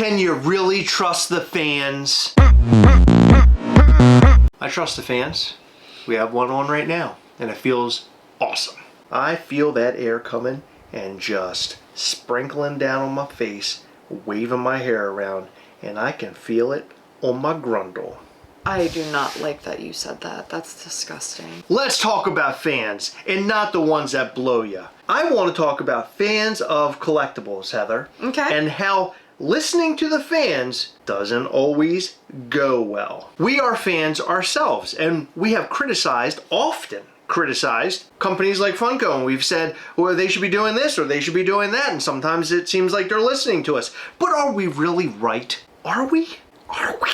Can you really trust the fans? I trust the fans. We have one on right now, and it feels awesome. I feel that air coming and just sprinkling down on my face, waving my hair around, and I can feel it on my grundle. I do not like that you said that. That's disgusting. Let's talk about fans, and not the ones that blow you. I want to talk about fans of collectibles, Heather. Okay. And how listening to the fans doesn't always go well. We are fans ourselves, and we have often criticized companies like Funko, and we've said, well, they should be doing this or they should be doing that, and sometimes it seems like they're listening to us. But are we really right? Are we? Are we?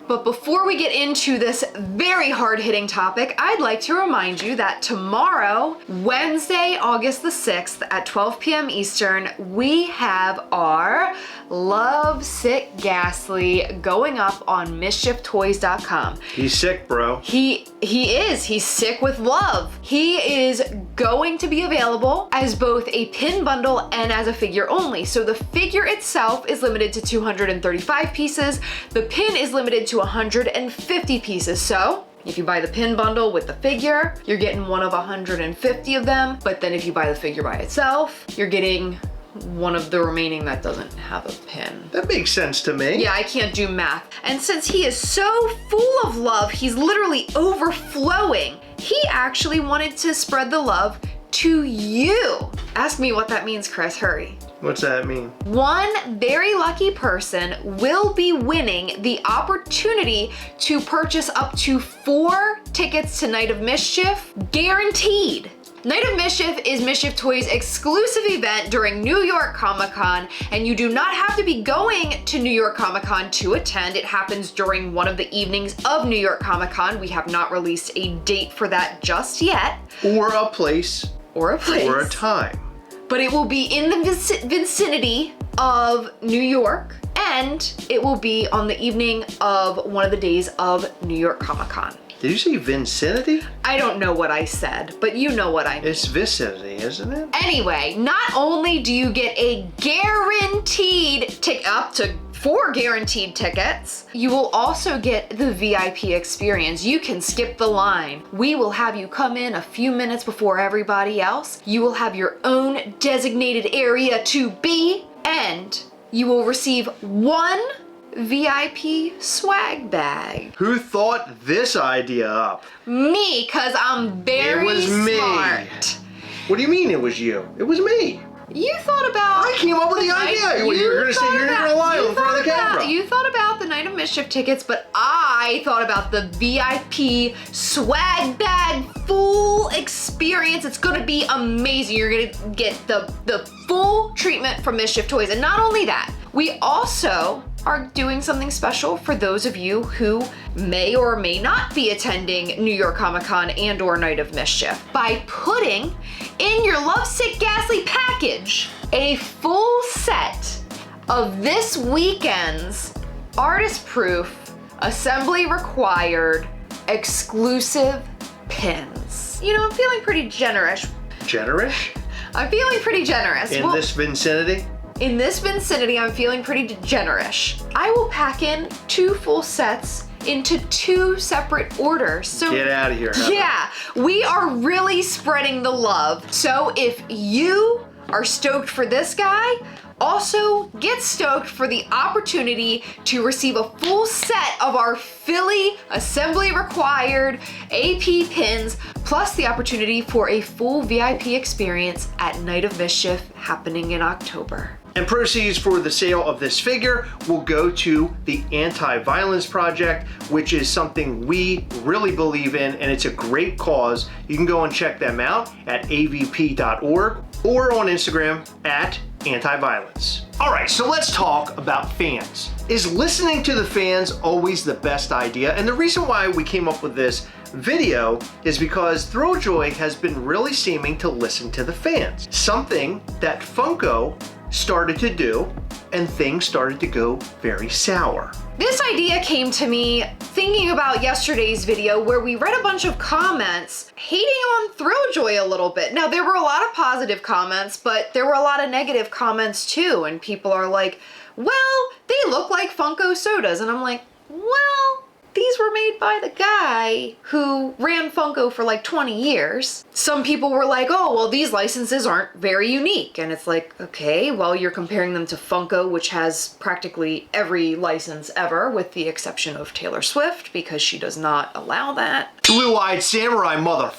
But before we get into this very hard-hitting topic, I'd like to remind you that tomorrow, Wednesday, August the 6th at 12 p.m. Eastern, we have our Love Sick Ghastly going up on MischiefToys.com. He's sick, bro. He is. He's sick with love. He is going to be available as both a pin bundle and as a figure only. So the figure itself is limited to 235 pieces. The pin is limited to 150 pieces. So if you buy the pin bundle with the figure, you're getting one of 150 of them. But then if you buy the figure by itself, you're getting one of the remaining that doesn't have a pin. That makes sense to me. Yeah, I can't do math. And since he is so full of love, he's literally overflowing. He actually wanted to spread the love to you. Ask me what that means, Chris, hurry. What's that mean? One very lucky person will be winning the opportunity to purchase up to 4 tickets to Night of Mischief, guaranteed. Night of Mischief is Mischief Toys' exclusive event during New York Comic Con, and you do not have to be going to New York Comic Con to attend. It happens during one of the evenings of New York Comic Con. We have not released a date for that just yet. Or a place. Or a place. Or a time. But it will be in the vicinity of New York, and it will be on the evening of one of the days of New York Comic Con. Did you say vicinity? I don't know what I said, but you know what I mean. It's vicinity, isn't it? Anyway, not only do you get a guaranteed up to 4 guaranteed tickets, you will also get the VIP experience. You can skip the line. We will have you come in a few minutes before everybody else. You will have your own designated area to be, and you will receive 1 VIP swag bag. Who thought this idea up? Me, cause I'm very smart. What do you mean it was you? It was me. You thought about. I came up with the idea. You're gonna say you're gonna lie in front of the camera. You thought about the Night of Mischief tickets, but I thought about the VIP swag bag full experience. It's gonna be amazing. You're gonna get the full treatment from Mischief Toys, and not only that, we also are doing something special for those of you who may or may not be attending New York Comic Con and or Night of Mischief by putting in your Lovesick Ghastly package a full set of this weekend's artist proof, assembly required, exclusive pins. You know, I'm feeling pretty generous. Generous? I'm feeling pretty generous. In this vicinity? In this vicinity, I'm feeling pretty generous. I will pack in 2 full sets into 2 separate orders. So get out of here, Heather. Yeah, we are really spreading the love. So if you are stoked for this guy, also get stoked for the opportunity to receive a full set of our Philly assembly required AP pins, plus the opportunity for a full VIP experience at Night of Mischief happening in October. And proceeds for the sale of this figure will go to the Anti-Violence Project, which is something we really believe in, and it's a great cause. You can go and check them out at avp.org or on Instagram at Anti-Violence. All right, so let's talk about fans. Is listening to the fans always the best idea? And the reason why we came up with this video is because Thrilljoy has been really seeming to listen to the fans. Something that Funko started to do, and things started to go very sour. This idea came to me thinking about yesterday's video where we read a bunch of comments hating on Thrilljoy a little bit. Now, there were a lot of positive comments, but there were a lot of negative comments too, and people are like, well, they look Funko sodas. And I'm like, well, these were made by the guy who ran Funko for like 20 years. Some people were like, oh, well, these licenses aren't very unique. And it's like, okay, well, you're comparing them to Funko, which has practically every license ever, with the exception of Taylor Swift, because she does not allow that. Blue-eyed samurai mother.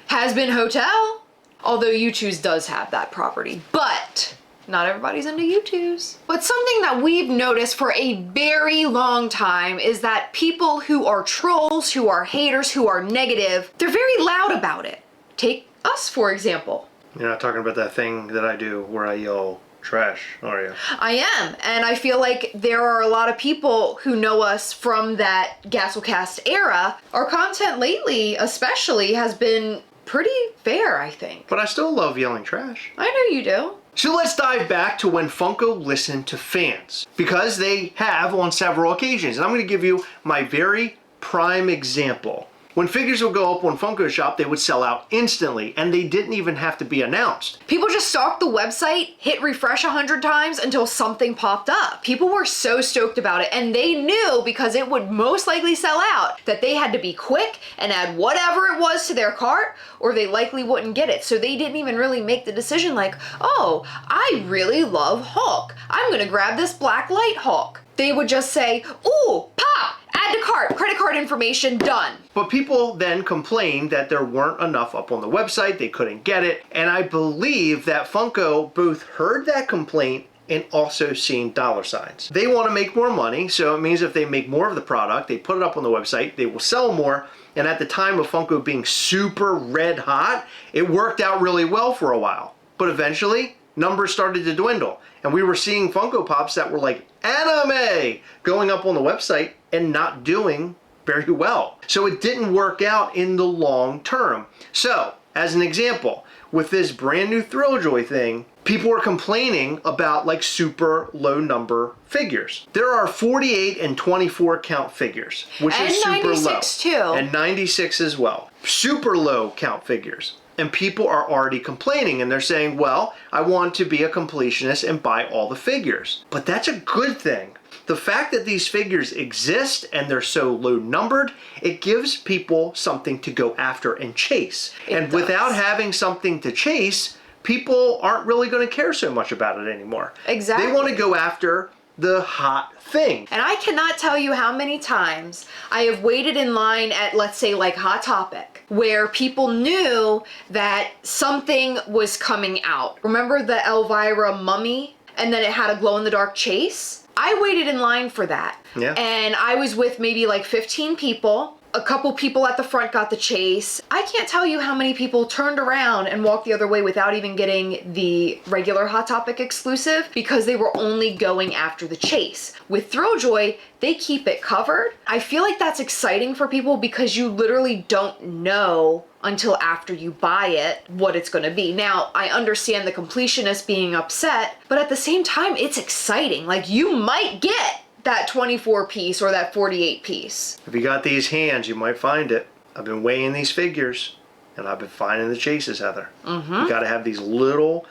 Has Been Hotel, although U2's does have that property, but not everybody's into U2's. But something that we've noticed for a very long time is that people who are trolls, who are haters, who are negative, they're very loud about it. Take us, for example. You're not talking about that thing that I do where I yell trash, are you? I am, and I feel like there are a lot of people who know us from that Gastlecast era. Our content lately, especially, has been pretty fair, I think. But I still love yelling trash. I know you do. So let's dive back to when Funko listened to fans, because they have on several occasions. And I'm going to give you my very prime example. When figures would go up on Funko Shop, they would sell out instantly, and they didn't even have to be announced. People just stalked the website, hit refresh 100 times until something popped up. People were so stoked about it, and they knew, because it would most likely sell out, that they had to be quick and add whatever it was to their cart, or they likely wouldn't get it. So they didn't even really make the decision like, oh, I really love Hulk. I'm gonna grab this Black Light Hulk. They would just say, ooh, pop, add to cart, credit card information, done. But people then complained that there weren't enough up on the website, they couldn't get it, and I believe that Funko both heard that complaint and also seen dollar signs. They want to make more money, so it means if they make more of the product, they put it up on the website, they will sell more, and at the time of Funko being super red hot, it worked out really well for a while. But eventually, numbers started to dwindle, and we were seeing Funko Pops that were like anime going up on the website and not doing very well. So it didn't work out in the long term. So, as an example, with this brand new Thrilljoy thing, people were complaining about like super low number figures. There are 48 and 24 count figures, which and is super low. And 96 too. And 96 as well. Super low count figures. And people are already complaining, and they're saying, well, I want to be a completionist and buy all the figures. But that's a good thing. The fact that these figures exist and they're so low numbered, it gives people something to go after and chase. And without having something to chase, people aren't really going to care so much about it anymore. Exactly. They want to go after the hot thing. And I cannot tell you how many times I have waited in line at, let's say, like Hot Topic, where people knew that something was coming out. Remember the Elvira mummy? And then it had a glow-in-the-dark chase? I waited in line for that. Yeah. And I was with maybe like 15 people. A couple people at the front got the chase. I can't tell you how many people turned around and walked the other way without even getting the regular Hot Topic exclusive because they were only going after the chase. With Thrilljoy, they keep it covered. I feel like that's exciting for people because you literally don't know until after you buy it what it's going to be. Now, I understand the completionist being upset, but at the same time, it's exciting. Like, you might get that 24 piece or that 48 piece. If you got these hands, you might find it. I've been weighing these figures, and I've been finding the chases, Heather. You got to have these little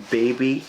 baby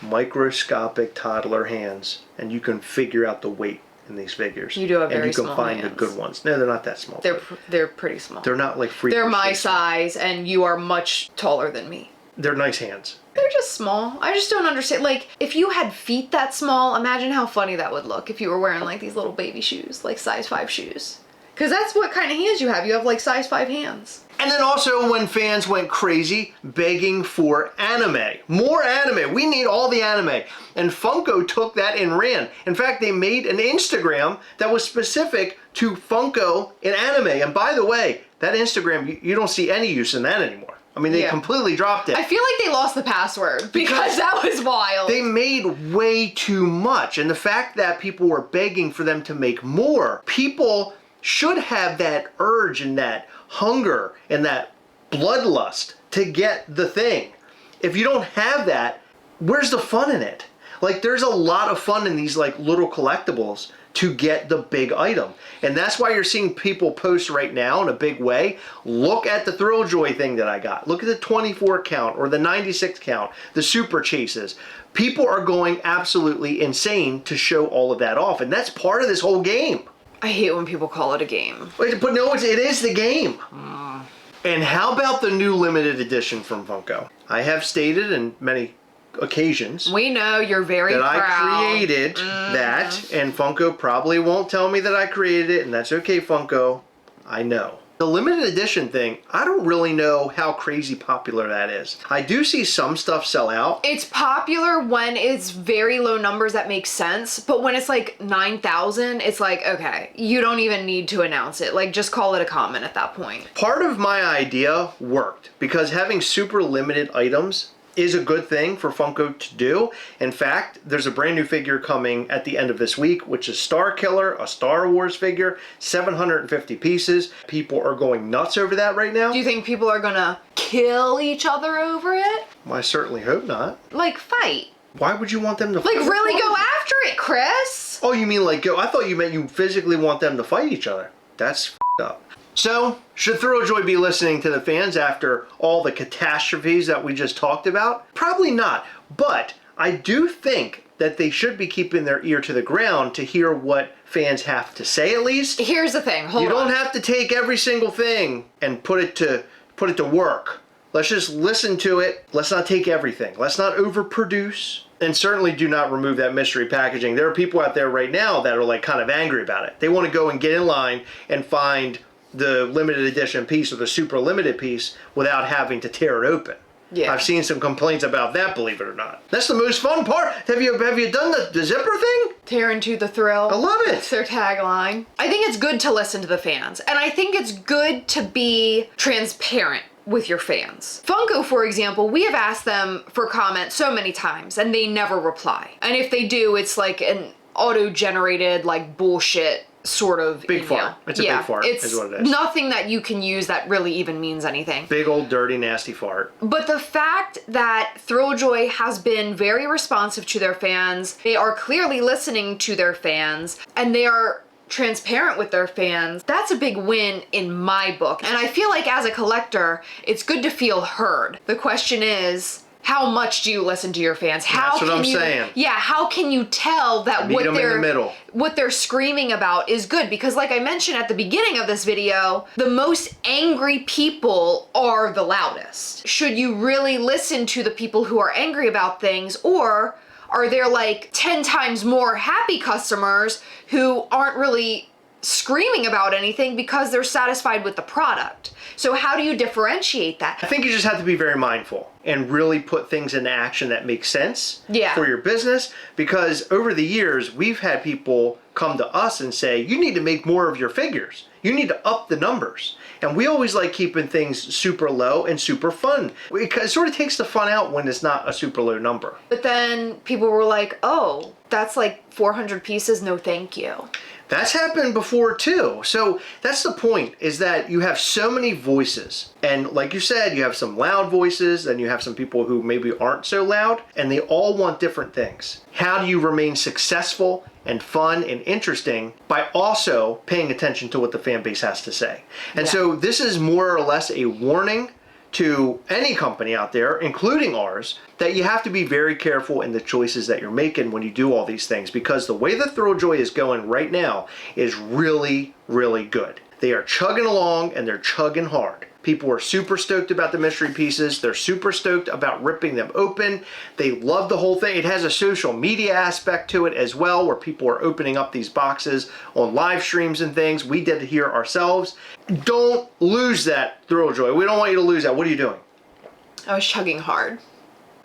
microscopic toddler hands, and you can figure out the weight in these figures. You do have very small And you can find hands. the good ones. No, they're not that small. They're pretty small. They're not like free. They're my size, and you are much taller than me. They're nice hands. They're just small. I just don't understand. Like, if you had feet that small, imagine how funny that would look if you were wearing like these little baby shoes, like size 5 shoes. Because that's what kind of hands you have. You have like size 5 hands. And then also when fans went crazy begging for anime. More anime. We need all the anime. And Funko took that and ran. In fact, they made an Instagram that was specific to Funko and anime. And by the way, that Instagram, you don't see any use in that anymore. I mean, they completely dropped it. I feel like they lost the password because that was wild. They made way too much. And the fact that people were begging for them to make more, people should have that urge and that hunger and that bloodlust to get the thing. If you don't have that, where's the fun in it? Like, there's a lot of fun in these like little collectibles to get the big item. And that's why you're seeing people post right now in a big way. Look at the Thrilljoy thing that I got. Look at the 24 count or the 96 count, the super chases. People are going absolutely insane to show all of that off. And that's part of this whole game. I hate when people call it a game. But no, it is the game. And how about the new limited edition from Funko? I have stated in many occasions We know you're very that proud. I created that, and Funko probably won't tell me that I created it, and that's okay, Funko. I know. The limited edition thing, I don't really know how crazy popular that is. I do see some stuff sell out. It's popular when it's very low numbers that make sense, but when it's like 9,000, it's like, okay, you don't even need to announce it. Like, just call it a comment at that point. Part of my idea worked because having super limited items is a good thing for Funko to do. In fact, there's a brand new figure coming at the end of this week, which is Star Killer, a Star Wars figure, 750 pieces. People are going nuts over that right now. Do you think people are gonna kill each other over it? Well, I certainly hope not. Like, fight. Why would you want them to Like, fight? really go after it, Chris? Oh, you mean like go? I thought you meant you physically want them to fight each other. That's f***ed up. So, should Thrilljoy be listening to the fans after all the catastrophes that we just talked about? Probably not, but I do think that they should be keeping their ear to the ground to hear what fans have to say at least. Here's the thing, hold on. You don't have to take every single thing and put it to work. Let's just listen to it. Let's not take everything. Let's not overproduce. And certainly do not remove that mystery packaging. There are people out there right now that are like kind of angry about it. They want to go and get in line and find the limited edition piece or the super limited piece without having to tear it open. Yeah. I've seen some complaints about that, believe it or not. That's the most fun part. Have you done the zipper thing? Tear into the thrill. I love it. That's their tagline. I think it's good to listen to the fans. And I think it's good to be transparent with your fans. Funko, for example, we have asked them for comments so many times and they never reply. And if they do, it's like an auto-generated, like, bullshit sort of Big email. fart. It's a big fart, is what it is. Nothing that you can use that really even means anything. Big old dirty nasty fart. But the fact that Thrilljoy has been very responsive to their fans, they are clearly listening to their fans, and they are transparent with their fans, that's a big win in my book. And I feel like as a collector, it's good to feel heard. The question is, how much do you listen to your fans? That's what I'm saying. Yeah, how can you tell that Meet them in the middle. what they're screaming about is good? Because like I mentioned at the beginning of this video, the most angry people are the loudest. Should you really listen to the people who are angry about things, or are there like 10 times more happy customers who aren't really screaming about anything because they're satisfied with the product? So how do you differentiate that? I think you just have to be very mindful and really put things into action that make sense Yeah. for your business, because over the years we've had people come to us and say, you need to make more of your figures. You need to up the numbers. And we always like keeping things super low and super fun. It sort of takes the fun out when it's not a super low number. But then people were like, oh, that's like 400 pieces, no thank you. That's happened before too. So that's the point, is that you have so many voices. And like you said, you have some loud voices, and you have some people who maybe aren't so loud, and they all want different things. How do you remain successful and fun and interesting by also paying attention to what the fan base has to say? And so this is more or less a warning to any company out there, including ours, that you have to be very careful in the choices that you're making when you do all these things, because the way that Thrilljoy is going right now is really, really good. They are chugging along, and they're chugging hard. People are super stoked about the mystery pieces. They're super stoked about ripping them open. They love the whole thing. It has a social media aspect to it as well, where people are opening up these boxes on live streams and things. We did it here ourselves. Don't lose that, Thrilljoy. We don't want you to lose that. What are you doing? I was chugging hard.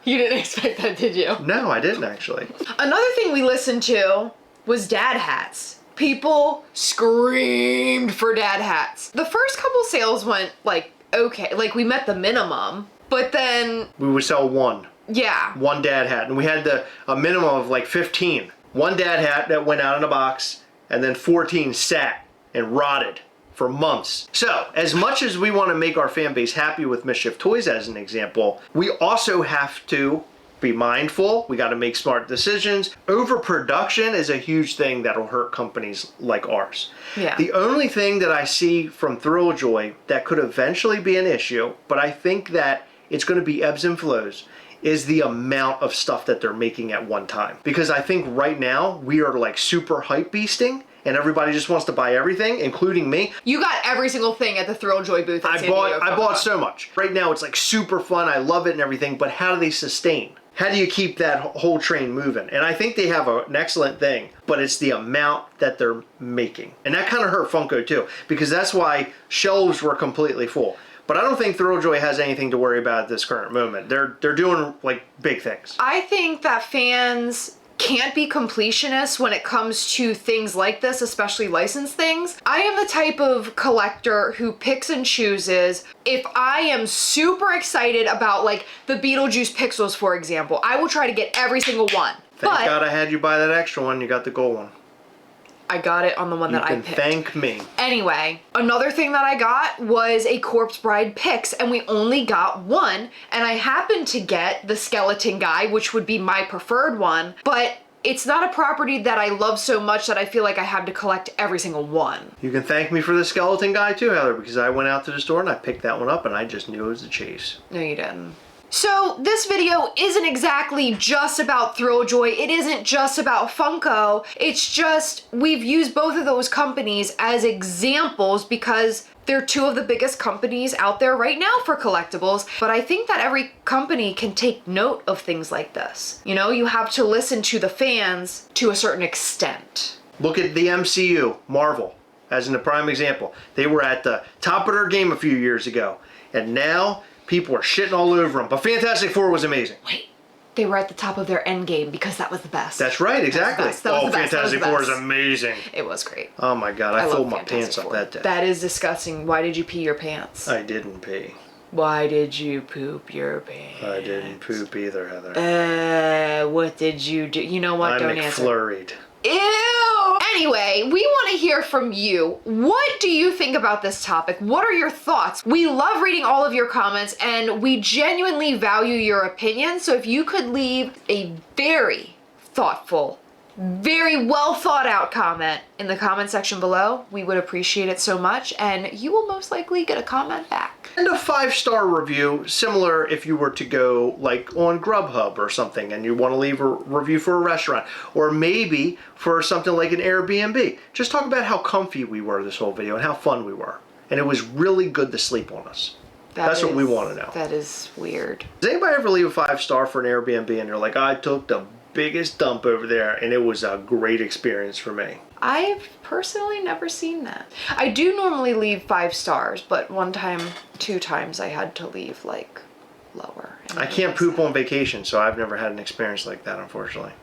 You didn't expect that, did you? No, I didn't actually. Another thing we listened to was dad hats. People screamed for dad hats. The first couple sales went like, okay, like we met the minimum, but then... We would sell one. Yeah. One dad hat, and we had a minimum of like 15. One dad hat that went out in a box, and then 14 sat and rotted for months. So, as much as we want to make our fan base happy with Mischief Toys as an example, we also have to be mindful. We got to make smart decisions. Overproduction is a huge thing that'll hurt companies like ours. Yeah. The only thing that I see from Thrilljoy that could eventually be an issue, but I think that it's going to be ebbs and flows, is the amount of stuff that they're making at one time. Because I think right now we are like super hype beasting and everybody just wants to buy everything, including me. You got every single thing at the Thrilljoy booth at San Diego. I bought so much. Right now it's like super fun. I love it and everything, but how do they sustain? How do you keep that whole train moving? And I think they have an excellent thing, but it's the amount that they're making. And that kind of hurt Funko too, because that's why shelves were completely full. But I don't think Thrilljoy has anything to worry about at this current moment. They're doing like big things. I think that fans can't be completionists when it comes to things like this, especially licensed things. I am the type of collector who picks and chooses. If I am super excited about like the Beetlejuice Pixels, for example, I will try to get every single one. Thank God I had you buy that extra one. You got the gold one. I got it on the one that I picked. You can thank me. Anyway, another thing that I got was a Corpse Bride Pix, and we only got one, and I happened to get the skeleton guy, which would be my preferred one, but it's not a property that I love so much that I feel like I have to collect every single one. You can thank me for the skeleton guy too, Heather, because I went out to the store and I picked that one up and I just knew it was a chase. No, you didn't. So this video isn't exactly just about Thrilljoy. It isn't just about Funko. It's just we've used both of those companies as examples because they're two of the biggest companies out there right now for collectibles. But I think that every company can take note of things like this. You know, you have to listen to the fans to a certain extent. Look at the MCU, Marvel, as in a prime example. They were at the top of their game a few years ago, and now people are shitting all over them. But Fantastic Four was amazing. Wait, they were at the top of their end game because that was the best. That's right, exactly. Fantastic Four is amazing. It was great. Oh my God, I filled my pants up that day. That is disgusting. Why did you pee your pants? I didn't pee. Why did you poop your pants? I didn't poop either, Heather. What did you do? You know what? Don't answer. I'm McFlurried. Ew! Anyway, we want to hear from you. What do you think about this topic? What are your thoughts? We love reading all of your comments and we genuinely value your opinion. So if you could leave a very thoughtful, very well thought out comment in the comment section below, we would appreciate it so much and you will most likely get a comment back. And a 5-star review, similar if you were to go like on Grubhub or something and you want to leave a review for a restaurant or maybe for something like an Airbnb. Just talk about how comfy we were this whole video and how fun we were. And it was really good to sleep on us. That's what we want to know. That is weird. Does anybody ever leave a 5-star for an Airbnb and they're like, I took the biggest dump over there and it was a great experience for me? I've personally never seen that. I do normally leave 5 stars, but one time, 2 times I had to leave like lower. I can't poop on vacation, so I've never had an experience like that, unfortunately.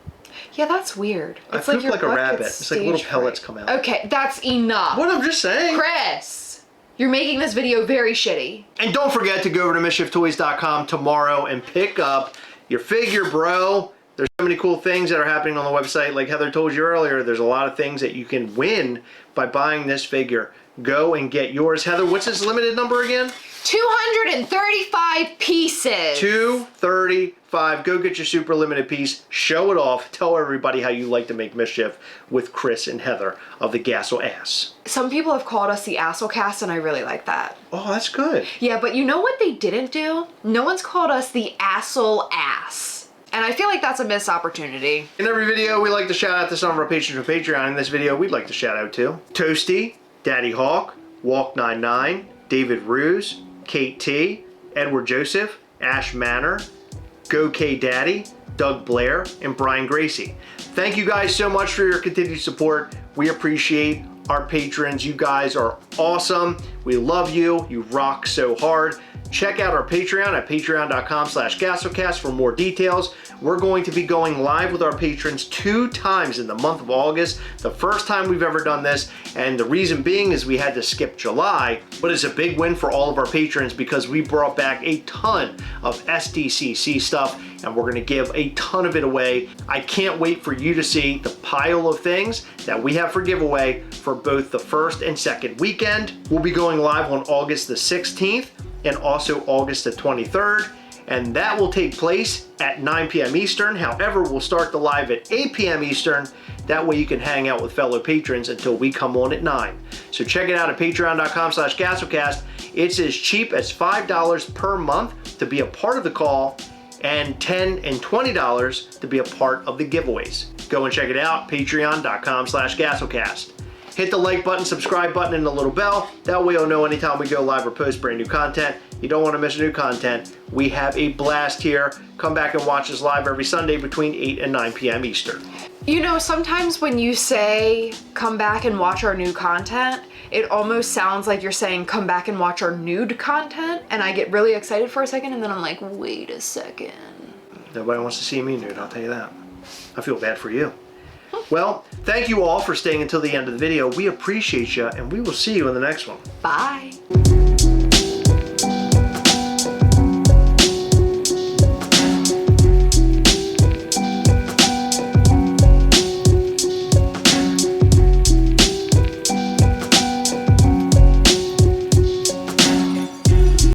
Yeah, that's weird. It's like a rabbit. It's like little pellets come out. Okay, that's enough. What I'm just saying. Chris, you're making this video very shitty. And don't forget to go over to MischiefToys.com tomorrow and pick up your figure, bro. There's so many cool things that are happening on the website. Like Heather told you earlier, there's a lot of things that you can win by buying this figure. Go and get yours. Heather, what's its limited number again? 235 pieces. 235. Go get your super limited piece. Show it off. Tell everybody how you like to make mischief with Chris and Heather of the Gastlecast. Some people have called us the Gastlecast, and I really like that. Oh, that's good. Yeah, but you know what they didn't do? No one's called us the Assle-Ass. And I feel like that's a missed opportunity. In every video, we like to shout out to some of our patrons on Patreon. In this video, we'd like to shout out to Toasty, Daddy Hawk, Walk99, David Ruse, Kate T, Edward Joseph, Ash Manor, Go K Daddy, Doug Blair, and Brian Gracie. Thank you guys so much for your continued support. We appreciate our patrons. You guys are awesome. We love you. You rock so hard. Check out our Patreon at patreon.com/Gastlecast for more details. We're going to be going live with our patrons 2 times in the month of August. The first time we've ever done this, and the reason being is we had to skip July, but it's a big win for all of our patrons because we brought back a ton of SDCC stuff and we're going to give a ton of it away. I can't wait for you to see the pile of things that we have for giveaway for both the first and second weekend. We'll be going live on August the 16th and also August the 23rd. and that will take place at 9 p.m. Eastern. However, we'll start the live at 8 p.m. Eastern. That way you can hang out with fellow patrons until we come on at 9. So check it out at patreon.com/Gastlecast. It's as cheap as $5 per month to be a part of the call, and $10 and $20 to be a part of the giveaways. Go and check it out, patreon.com/Gastlecast. Hit the like button, subscribe button, and the little bell. That way you'll know anytime we go live or post brand new content. You don't want to miss new content. We have a blast here. Come back and watch us live every Sunday between 8 and 9 p.m. Eastern. You know, sometimes when you say, come back and watch our new content, it almost sounds like you're saying, come back and watch our nude content. And I get really excited for a second, and then I'm like, wait a second. Nobody wants to see me nude, I'll tell you that. I feel bad for you. Well, thank you all for staying until the end of the video. We appreciate you, and we will see you in the next one. Bye.